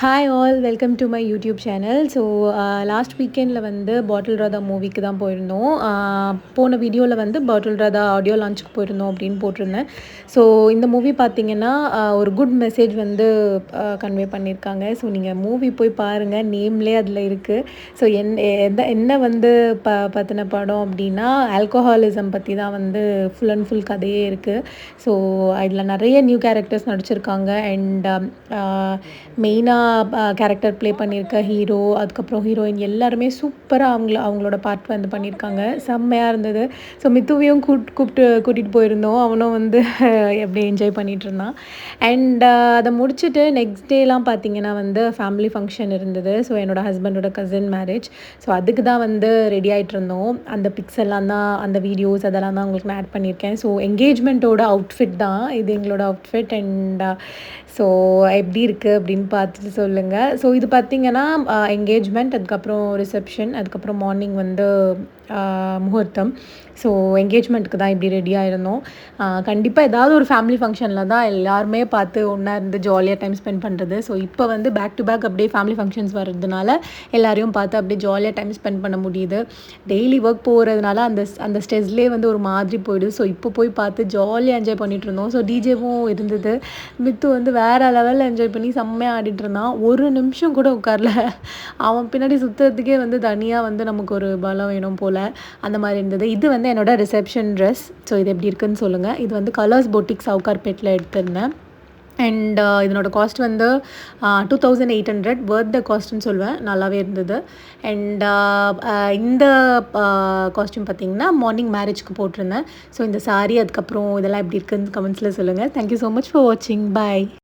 Hi all welcome to my YouTube channel. So last வீக்கெண்டில் வந்து பாட்டில் ராதா மூவிக்கு தான் போயிருந்தோம். போன வீடியோவில் வந்து பாட்டில் ராதா ஆடியோ லான்ச்சுக்கு போயிருந்தோம் அப்படின்னு போட்டிருந்தேன். ஸோ இந்த மூவி பார்த்திங்கன்னா ஒரு குட் மெசேஜ் வந்து கன்வே பண்ணியிருக்காங்க. ஸோ நீங்கள் மூவி போய் பாருங்கள், நேம்லே அதில் இருக்குது. ஸோ என்ன வந்து பற்றின படம் அப்படின்னா ஆல்கஹாலிசம் பற்றி தான் வந்து ஃபுல் அண்ட் ஃபுல் கதையே இருக்குது. ஸோ இதில் நிறைய நியூ கேரக்டர்ஸ் நடிச்சிருக்காங்க. அண்ட் மெயினாக கேரக்டர் ப்ளே பண்ணியிருக்க ஹீரோ, அதுக்கப்புறம் ஹீரோயின் எல்லாருமே சூப்பராக அவங்களோட பார்ட் வந்து பண்ணியிருக்காங்க. செம்மையாக இருந்தது. ஸோ மித்துவையும் கூட்டிகிட்டு போயிருந்தோம். அவனும் வந்து எப்படி என்ஜாய் பண்ணிகிட்டு இருந்தான். அண்ட் அதை முடிச்சுட்டு நெக்ஸ்ட் டேலாம் பார்த்திங்கன்னா வந்து ஃபேமிலி ஃபங்க்ஷன் இருந்தது. ஸோ என்னோடய ஹஸ்பண்டோட கசின் மேரேஜ். ஸோ அதுக்கு தான் வந்து ரெடி ஆகிட்டு இருந்தோம். அந்த பிக்ஸ் எல்லாம் தான், அந்த வீடியோஸ் அதெல்லாம் தான் உங்களுக்கு நான் ஆட் பண்ணியிருக்கேன். ஸோ என்கேஜ்மெண்ட்டோட அவுட்ஃபிட் தான் இது, எங்களோட அவுட்ஃபிட். அண்ட் ஸோ எப்படி இருக்குது அப்படின்னு பார்த்துட்டு சொல்லுங்கள். ஸோ இது பார்த்திங்கன்னா என்கேஜ்மெண்ட், அதுக்கப்புறம் ரிசப்ஷன், அதுக்கப்புறம் மார்னிங் வந்து முகூர்த்தம். ஸோ என்கேஜ்மெண்ட்டுக்கு தான் இப்படி ரெடியாக இருந்தோம். கண்டிப்பாக ஏதாவது ஒரு ஃபேமிலி ஃபங்க்ஷனில் தான் எல்லாருமே பார்த்து ஒன்றா இருந்து ஜாலியாக டைம் ஸ்பெண்ட் பண்ணுறது. ஸோ இப்போ வந்து பேக் டு பேக் அப்படியே ஃபேமிலி ஃபங்க்ஷன்ஸ் வர்றதுனால எல்லாரையும் பார்த்து அப்படியே ஜாலியாக டைம் ஸ்பெண்ட் பண்ண முடியுது. டெய்லி ஒர்க் போகிறதுனால அந்த ஸ்ட்ரெஸ்லேயே வந்து ஒரு மாதிரி போயிடுது. ஸோ இப்போ போய் பார்த்து ஜாலியாக என்ஜாய் பண்ணிகிட்டு இருந்தோம். ஸோ டிஜேவும் இருந்தது. மித்து வந்து வேறு லெவலில் என்ஜாய் பண்ணி செம்மையாக ஆடிட்டு இருந்தான். ஒரு நிமிஷம் கூட உட்காரல. அவன் பின்னாடி சுற்றுறதுக்கே வந்து தனியாக வந்து நமக்கு ஒரு பலம் வேணும் போல், அந்த மாதிரி இருந்தது. இது வந்து என்னோட ரிசப்ஷன் ட்ரெஸ். ஸோ இது எப்படி இருக்குன்னு சொல்லுங்கள். இது வந்து கலர்ஸ் பொட்டிக் சவுகார்பேட்டில் எடுத்திருந்தேன். அண்ட் இதனோட காஸ்ட் வந்து 2800 வர்த் த காஸ்ட்னு சொல்லுவேன். நல்லாவே இருந்தது. அண்ட் இந்த காஸ்ட்யூம் பார்த்திங்கன்னா மார்னிங் மேரேஜ்க்கு போட்டிருந்தேன். ஸோ இந்த சாரீ அதுக்கப்புறம் இதெல்லாம் எப்படி இருக்குன்னு கமெண்ட்ஸில் சொல்லுங்கள். தேங்க்யூ ஸோ மச் ஃபார் வாட்சிங். பாய்.